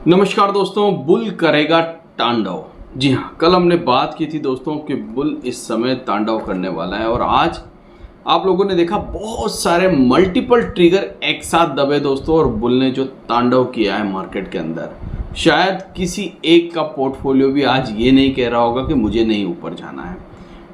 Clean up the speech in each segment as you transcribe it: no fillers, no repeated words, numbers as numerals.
नमस्कार दोस्तों, बुल करेगा तांडव। जी हाँ, कल हमने बात की थी दोस्तों कि बुल इस समय तांडव करने वाला है और आज आप लोगों ने देखा बहुत सारे मल्टीपल ट्रिगर एक साथ दबे दोस्तों और बुल ने जो तांडव किया है मार्केट के अंदर। शायद किसी एक का पोर्टफोलियो भी आज ये नहीं कह रहा होगा कि मुझे नहीं ऊपर जाना है।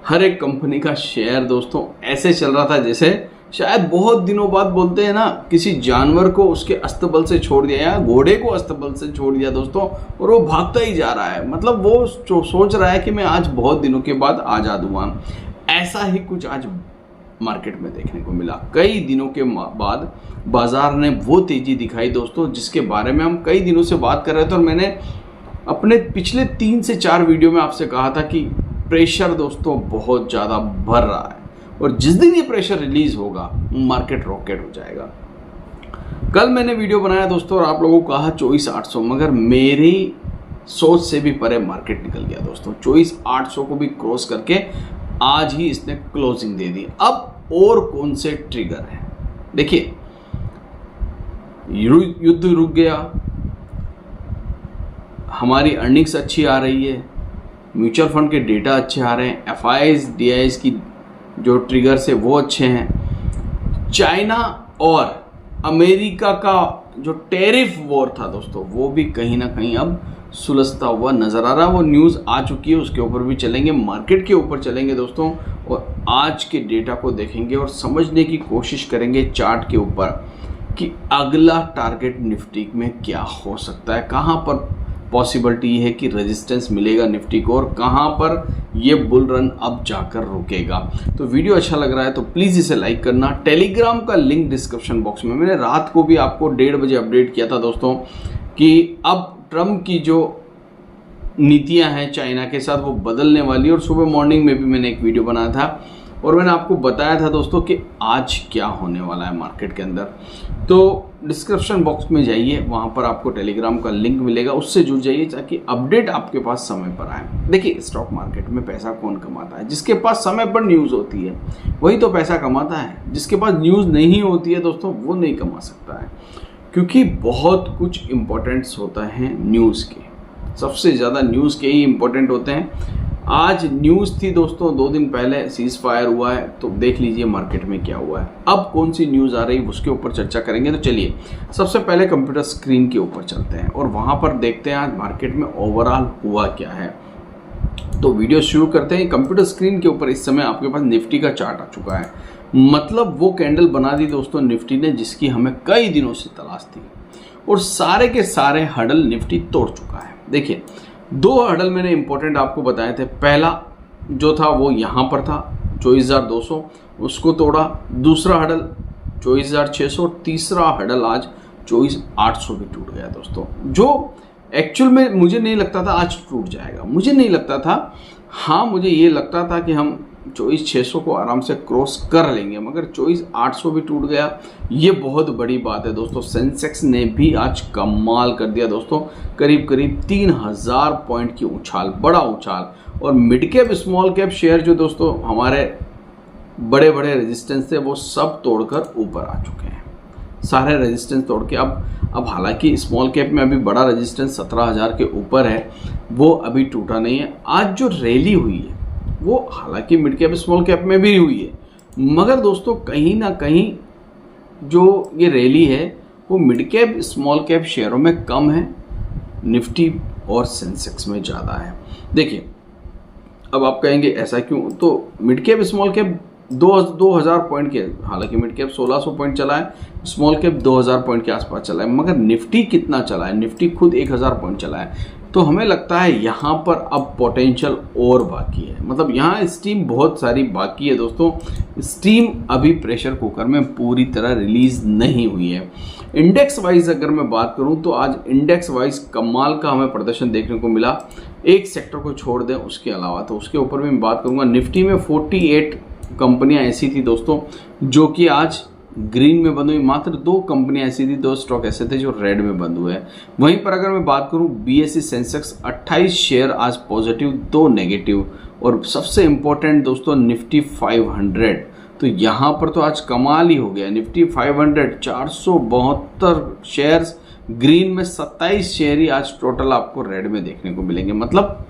हर एक कंपनी का शेयर दोस्तों ऐसे चल रहा था जैसे शायद बहुत दिनों बाद बोलते हैं ना, किसी जानवर को उसके अस्तबल से छोड़ दिया या घोड़े को अस्तबल से छोड़ दिया दोस्तों और वो भागता ही जा रहा है। मतलब वो सोच रहा है कि मैं आज बहुत दिनों के बाद आज़ाद हुआ। ऐसा ही कुछ आज मार्केट में देखने को मिला। कई दिनों के बाद बाजार ने वो तेजी दिखाई दोस्तों जिसके बारे में हम कई दिनों से बात कर रहे थे और मैंने अपने पिछले 3 से 4 वीडियो में आपसे कहा था कि प्रेशर दोस्तों बहुत ज़्यादा बढ़ रहा है और जिस दिन ये प्रेशर रिलीज होगा मार्केट रॉकेट हो जाएगा। कल मैंने वीडियो बनाया दोस्तों और आप लोगों को कहा 24,800, मगर मेरी सोच से भी परे मार्केट निकल गया दोस्तों। 24,800 को भी क्रॉस करके आज ही इसने क्लोजिंग दे दी। अब और कौन से ट्रिगर है देखिए, युद्ध रुक गया, हमारी अर्निंग्स अच्छी आ रही है, म्यूचुअल फंड के डेटा अच्छे आ रहे हैं, एफआईआईज डीआईज की जो ट्रिगर्स है वो अच्छे हैं। चाइना और अमेरिका का जो टैरिफ वॉर था दोस्तों वो भी कहीं ना कहीं अब सुलझता हुआ नजर आ रहा है। वो न्यूज़ आ चुकी है, उसके ऊपर भी चलेंगे, मार्केट के ऊपर चलेंगे दोस्तों और आज के डेटा को देखेंगे और समझने की कोशिश करेंगे चार्ट के ऊपर कि अगला टारगेट निफ्टी में क्या हो सकता है, कहाँ पर पॉसिबिलिटी है कि रेजिस्टेंस मिलेगा निफ्टी को और कहाँ पर ये बुल रन अब जाकर रुकेगा। तो वीडियो अच्छा लग रहा है तो प्लीज़ इसे लाइक करना। टेलीग्राम का लिंक डिस्क्रिप्शन बॉक्स में, मैंने रात को भी आपको 1:30 बजे अपडेट किया था दोस्तों कि अब ट्रम्प की जो नीतियां हैं चाइना के साथ वो बदलने वाली है और सुबह मॉर्निंग में भी मैंने एक वीडियो बनाया था और मैंने आपको बताया था दोस्तों कि आज क्या होने वाला है मार्केट के अंदर। तो डिस्क्रिप्शन बॉक्स में जाइए, वहाँ पर आपको टेलीग्राम का लिंक मिलेगा, उससे जुड़ जाइए ताकि अपडेट आपके पास समय पर आए। देखिए, स्टॉक मार्केट में पैसा कौन कमाता है? जिसके पास समय पर न्यूज़ होती है वही तो पैसा कमाता है। जिसके पास न्यूज़ नहीं होती है दोस्तों वो नहीं कमा सकता है, क्योंकि बहुत कुछ इम्पोर्टेंट्स होता है न्यूज़ के। सबसे ज़्यादा न्यूज़ के ही इम्पोर्टेंट होते हैं। आज न्यूज़ थी दोस्तों 2 दिन पहले सीज फायर हुआ है, तो देख लीजिए मार्केट में क्या हुआ है। अब कौन सी न्यूज़ आ रही है उसके ऊपर चर्चा करेंगे। तो चलिए सबसे पहले कंप्यूटर स्क्रीन के ऊपर चलते हैं और वहाँ पर देखते हैं आज मार्केट में ओवरऑल हुआ क्या है। तो वीडियो शुरू करते हैं। कंप्यूटर स्क्रीन के ऊपर इस समय आपके पास निफ्टी का चार्ट आ चुका है। मतलब वो कैंडल बना दी दोस्तों निफ्टी ने जिसकी हमें कई दिनों से तलाश थी और सारे के सारे हडल निफ्टी तोड़ चुका है। देखिए, 2 हडल मैंने इंपॉर्टेंट आपको बताए थे। पहला जो था वो यहाँ पर था 24,200, उसको तोड़ा। दूसरा हडल 24,600 और तीसरा हडल आज 24,800 भी टूट गया दोस्तों, जो एक्चुअल में मुझे नहीं लगता था आज टूट जाएगा। मुझे नहीं लगता था, हाँ मुझे ये लगता था कि हम 24,600 को आराम से क्रॉस कर लेंगे, मगर 24,800 भी टूट गया। ये बहुत बड़ी बात है दोस्तों। सेंसेक्स ने भी आज कमाल कर दिया दोस्तों, करीब करीब 3,000 पॉइंट की उछाल, बड़ा उछाल। और mid cap small cap share जो दोस्तों हमारे बड़े बड़े रेजिस्टेंस थे वो सब तोड़कर ऊपर आ चुके हैं। सारे रेजिस्टेंस तोड़ के अब हालांकि स्मॉल कैप में अभी बड़ा रेजिस्टेंस 17,000 के ऊपर है, वो अभी टूटा नहीं है। आज जो रैली हुई है वो हालांकि मिड कैप स्मॉल कैप में भी हुई है, मगर दोस्तों कहीं ना कहीं जो ये रैली है वो मिड कैप स्मॉल कैप शेयरों में कम है, निफ्टी और सेंसेक्स में ज़्यादा है। देखिए, अब आप कहेंगे ऐसा क्यों? तो mid cap small cap 2,000 point के, हालांकि मिड कैप 1,600 पॉइंट चला है, स्मॉल कैप 2,000 पॉइंट के आसपास चला है, मगर निफ्टी कितना चला है? निफ्टी खुद 1,000 पॉइंट चला है। तो हमें लगता है यहाँ पर अब पोटेंशियल और बाकी है। मतलब यहाँ स्टीम बहुत सारी बाकी है दोस्तों। स्टीम अभी प्रेशर कुकर में पूरी तरह रिलीज नहीं हुई है। इंडेक्स वाइज अगर मैं बात करूँ तो आज इंडेक्स वाइज कमाल का हमें प्रदर्शन देखने को मिला। एक सेक्टर को छोड़ दें उसके अलावा, तो उसके ऊपर भी मैं बात करूँगा। निफ्टी में 48 कंपनियां ऐसी थी दोस्तों जो कि आज ग्रीन में बंद हुई। मात्र 2 कंपनियां ऐसी थी, 2 स्टॉक ऐसे थे जो रेड में बंद हुए हैं। वहीं पर अगर मैं बात करूं बीएसई सेंसेक्स 28 शेयर आज पॉजिटिव, 2 नेगेटिव। और सबसे इंपॉर्टेंट दोस्तों निफ्टी 500, तो यहाँ पर तो आज कमाल ही हो गया। निफ्टी 500 472 शेयर्स ग्रीन में, 27 शेयर ही आज टोटल आपको रेड में देखने को मिलेंगे। मतलब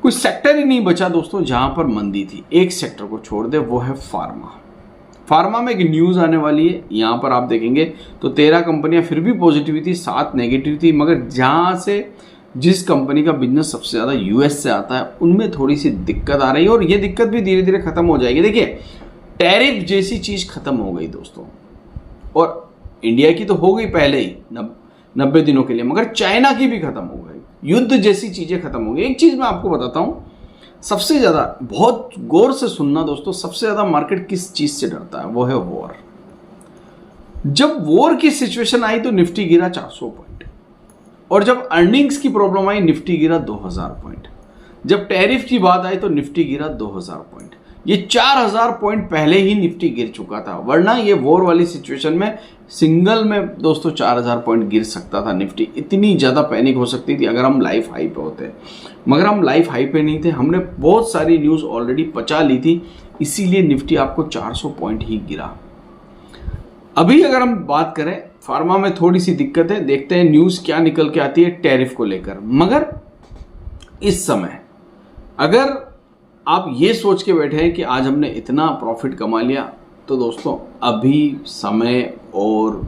कोई सेक्टर ही नहीं बचा दोस्तों जहां पर मंदी थी। एक सेक्टर को छोड़ दे, वो है फार्मा। फार्मा में एक न्यूज़ आने वाली है, यहाँ पर आप देखेंगे तो 13 कंपनियां फिर भी पॉजिटिव थी, 7 नेगेटिव थी, मगर जहाँ से जिस कंपनी का बिजनेस सबसे ज़्यादा यूएस से आता है उनमें थोड़ी सी दिक्कत आ रही है, और ये दिक्कत भी धीरे धीरे खत्म हो जाएगी। देखिए, टैरिफ जैसी चीज़ खत्म हो गई दोस्तों, और इंडिया की तो हो गई पहले ही 90 दिनों के लिए, मगर चाइना की भी खत्म हो गई। युद्ध जैसी चीज़ें खत्म हो गई। एक चीज़ मैं आपको बताता हूँ, सबसे ज़्यादा, बहुत गौर से सुनना दोस्तों, सबसे ज़्यादा मार्केट किस चीज़ से डरता है, वो है वॉर। जब वॉर की सिचुएशन आई तो निफ्टी गिरा 400 पॉइंट, और जब अर्निंग्स की प्रॉब्लम आई निफ्टी गिरा 2000 पॉइंट, जब टैरिफ की बात आई तो निफ्टी गिरा 2000 पॉइंट। ये 4000 पॉइंट पहले ही निफ्टी गिर चुका था, वरना ये वॉर वाली सिचुएशन में सिंगल में दोस्तों 4000 पॉइंट गिर सकता था निफ्टी। इतनी ज़्यादा पैनिक हो सकती थी अगर हम लाइफ हाई पे होते, मगर हम लाइफ हाई पे नहीं थे। हमने बहुत सारी न्यूज़ ऑलरेडी पचा ली थी, इसीलिए निफ्टी आपको 400 पॉइंट ही गिरा। अभी अगर हम बात करें, फार्मा में थोड़ी सी दिक्कत है, देखते हैं न्यूज़ क्या निकल के आती है टैरिफ को लेकर। मगर इस समय अगर आप ये सोच के बैठे हैं कि आज हमने इतना प्रॉफिट कमा लिया, तो दोस्तों अभी समय और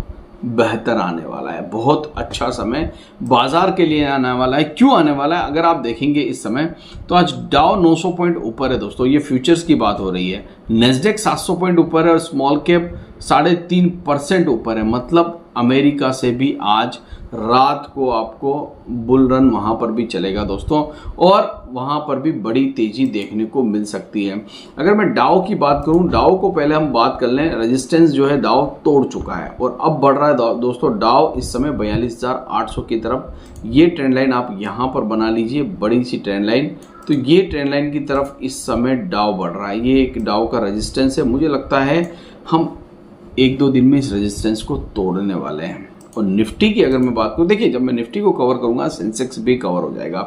बेहतर आने वाला है, बहुत अच्छा समय बाजार के लिए आने वाला है। क्यों आने वाला है? अगर आप देखेंगे इस समय तो आज डाउ 900 पॉइंट ऊपर है दोस्तों, ये फ्यूचर्स की बात हो रही है। नेस्डेक 700 पॉइंट ऊपर है, और स्मॉल कैप 3.5% ऊपर है। मतलब अमेरिका से भी आज रात को आपको बुल रन वहाँ पर भी चलेगा दोस्तों, और वहाँ पर भी बड़ी तेज़ी देखने को मिल सकती है। अगर मैं डाउ की बात करूँ, डाउ को पहले हम बात कर लें। रेजिस्टेंस जो है डाउ तोड़ चुका है और अब बढ़ रहा है दोस्तों। डाउ इस समय 42,800 की तरफ, ये ट्रेंड लाइन आप यहाँ पर बना लीजिए, बड़ी सी ट्रेंड लाइन। तो ये ट्रेंड लाइन की तरफ इस समय डाउ बढ़ रहा है, ये एक डाउ का रेजिस्टेंस है। मुझे लगता है हम 1-2 दिन में इस रेजिस्टेंस को तोड़ने वाले हैं। और निफ्टी की अगर मैं बात करूँ, देखिए जब मैं निफ्टी को कवर करूंगा सेंसेक्स भी कवर हो जाएगा।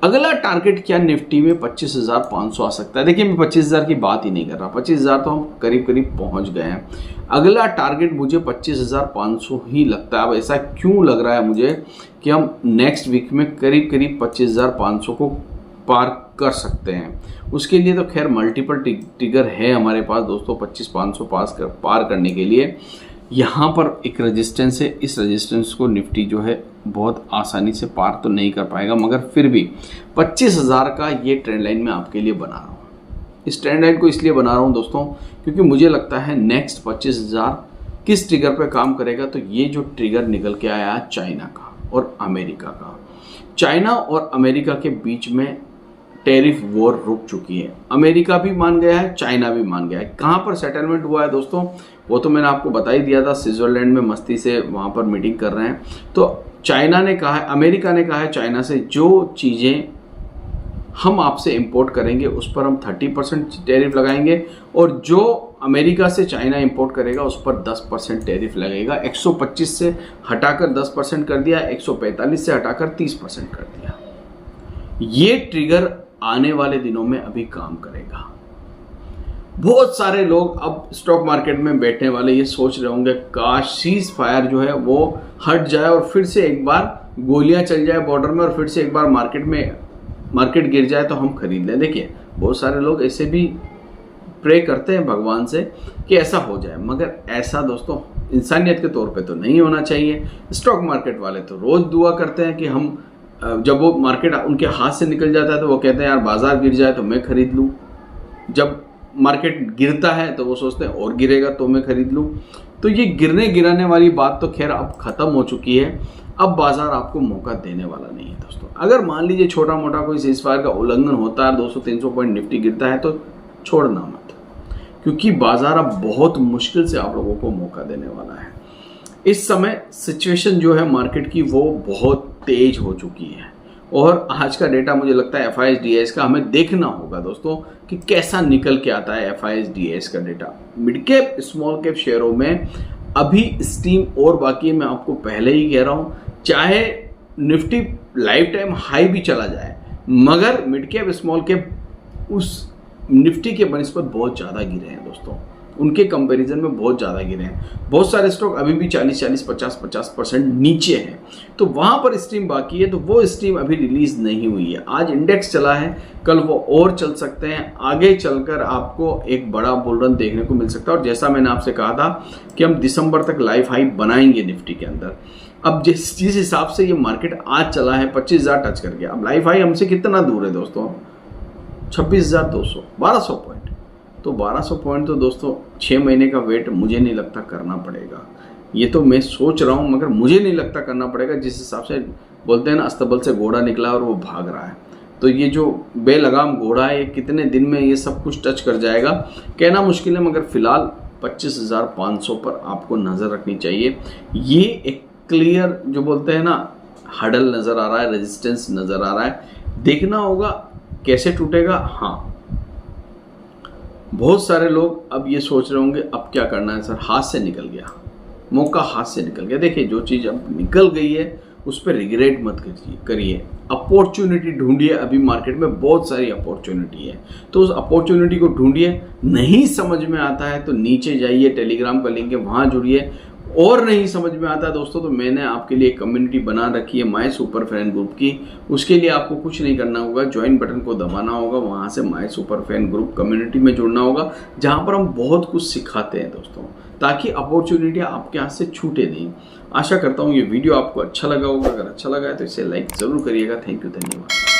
अगला टारगेट क्या निफ्टी में 25,500 आ सकता है। देखिए मैं 25,000 की बात ही नहीं कर रहा, 25,000 तो हम करीब करीब पहुंच गए हैं। अगला टारगेट मुझे 25,500 ही लगता है। अब ऐसा क्यों लग रहा है मुझे कि हम नेक्स्ट वीक में करीब करीब 25,500 को पार कर सकते हैं। उसके लिए तो खैर मल्टीपल ट्रिगर है हमारे पास दोस्तों, 25,500 पार करने के लिए। यहाँ पर एक रेजिस्टेंस है, इस रेजिस्टेंस को निफ्टी जो है बहुत आसानी से पार तो नहीं कर पाएगा, मगर फिर भी 25,000 का ये ट्रेंड लाइन मैं आपके लिए बना रहा हूँ। इस ट्रेंड लाइन को इसलिए बना रहा हूँ दोस्तों क्योंकि मुझे लगता है नेक्स्ट 25,000 किस ट्रिगर पे काम करेगा। तो ये जो ट्रिगर निकल के आया है चाइना का और अमेरिका का, चाइना और अमेरिका के बीच में टैरिफ वॉर रुक चुकी है। अमेरिका भी मान गया है, चाइना भी मान गया है। कहाँ पर सेटलमेंट हुआ है दोस्तों, वो तो मैंने आपको बता ही दिया था। स्विट्जरलैंड में मस्ती से वहाँ पर मीटिंग कर रहे हैं। तो चाइना ने कहा है, अमेरिका ने कहा है चाइना से, जो चीज़ें हम आपसे इंपोर्ट करेंगे उस पर हम 30% टैरिफ लगाएंगे, और जो अमेरिका से चाइना इंपोर्ट करेगा उस पर 10% टैरिफ लगेगा। 125 से हटाकर 10% कर दिया, 145 से हटाकर 30% कर दिया। ये ट्रिगर आने वाले दिनों में अभी काम करेगा। बहुत सारे लोग अब स्टॉक मार्केट में बैठने वाले ये सोच रहे होंगे काश सीज फायर जो है वो हट जाए और फिर से एक बार गोलियां चल जाए बॉर्डर में, और फिर से एक बार मार्केट गिर जाए तो हम खरीद लें। देखिए बहुत सारे लोग ऐसे भी प्रे करते हैं भगवान से कि ऐसा हो जाए, मगर ऐसा दोस्तों इंसानियत के तौर पे तो नहीं होना चाहिए। स्टॉक मार्केट वाले तो रोज़ दुआ करते हैं कि हम, जब वो मार्केट उनके हाथ से निकल जाता है तो वो कहते हैं यार बाजार गिर जाए तो मैं खरीद लूँ। जब मार्केट गिरता है तो वो सोचते हैं और गिरेगा तो मैं खरीद लूँ। तो ये गिरने गिराने वाली बात तो खैर अब ख़त्म हो चुकी है। अब बाजार आपको मौका देने वाला नहीं है दोस्तों। अगर मान लीजिए छोटा मोटा कोई सीज़फायर का उल्लंघन होता है, 200-300 पॉइंट निफ्टी गिरता है, तो छोड़ना मत, क्योंकि बाजार अब बहुत मुश्किल से आप लोगों को मौका देने वाला है। इस समय सिचुएशन जो है मार्केट की वो बहुत तेज हो चुकी है, और आज का डेटा मुझे लगता है FIS-DIS का हमें देखना होगा दोस्तों कि कैसा निकल के आता है FIS-DIS का data. Mid cap small cap शेयरों में अभी स्टीम और बाकी है। मैं आपको पहले ही कह रहा हूँ, चाहे निफ्टी लाइफ टाइम हाई भी चला जाए, मगर मिड कैप स्मॉल कैप उस निफ्टी के बनिस्पत बहुत ज़्यादा गिरे हैं दोस्तों। उनके कंपैरिजन में बहुत ज़्यादा गिरे हैं। बहुत सारे स्टॉक अभी भी 40-40, 50-50% नीचे हैं। तो वहाँ पर स्ट्रीम बाकी है, तो वो स्ट्रीम अभी रिलीज नहीं हुई है। आज इंडेक्स चला है, कल वो और चल सकते हैं, आगे चलकर आपको एक बड़ा बुल रन देखने को मिल सकता है। और जैसा मैंने आपसे कहा था कि हम दिसंबर तक लाइफ हाई बनाएंगे निफ्टी के अंदर। अब जिस हिसाब से ये मार्केट आज चला है 25,000 टच कर गया, अब लाइफ हाई हमसे कितना दूर है दोस्तों? 26,200, 1200 पॉइंट। तो 1200 पॉइंट तो दोस्तों 6 महीने का वेट मुझे नहीं लगता करना पड़ेगा। ये तो मैं सोच रहा हूँ, मगर मुझे नहीं लगता करना पड़ेगा। जिस हिसाब से बोलते हैं ना, अस्तबल से घोड़ा निकला और वो भाग रहा है, तो ये जो बेलगाम घोड़ा है, ये कितने दिन में ये सब कुछ टच कर जाएगा कहना मुश्किल है। मगर फिलहाल 25,500 पर आपको नज़र रखनी चाहिए। ये एक क्लियर जो बोलते हैं ना हडल नज़र आ रहा है, रेजिस्टेंस नज़र आ रहा है। देखना होगा कैसे टूटेगा। हाँ, बहुत सारे लोग अब ये सोच रहे होंगे अब क्या करना है सर, हाथ से निकल गया, मौका हाथ से निकल गया। देखिए, जो चीज़ अब निकल गई है उस पर रिग्रेट मत करिए, अपॉर्चुनिटी ढूंढिए। अभी मार्केट में बहुत सारी अपॉर्चुनिटी है, तो उस अपॉर्चुनिटी को ढूंढिए। नहीं समझ में आता है तो नीचे जाइए, टेलीग्राम का लिंक है, वहाँ जुड़िए। और नहीं समझ में आता है दोस्तों, तो मैंने आपके लिए एक कम्युनिटी बना रखी है माय सुपर फैन ग्रुप की। उसके लिए आपको कुछ नहीं करना होगा, ज्वाइन बटन को दबाना होगा, वहाँ से my super fan group community में जुड़ना होगा, जहाँ पर हम बहुत कुछ सिखाते हैं दोस्तों, ताकि अपॉर्चुनिटी आपके हाथ से छूटे नहीं। आशा करता हूँ ये वीडियो आपको अच्छा लगा होगा। अगर अच्छा लगा है तो इसे लाइक ज़रूर करिएगा। थैंक यू, धन्यवाद।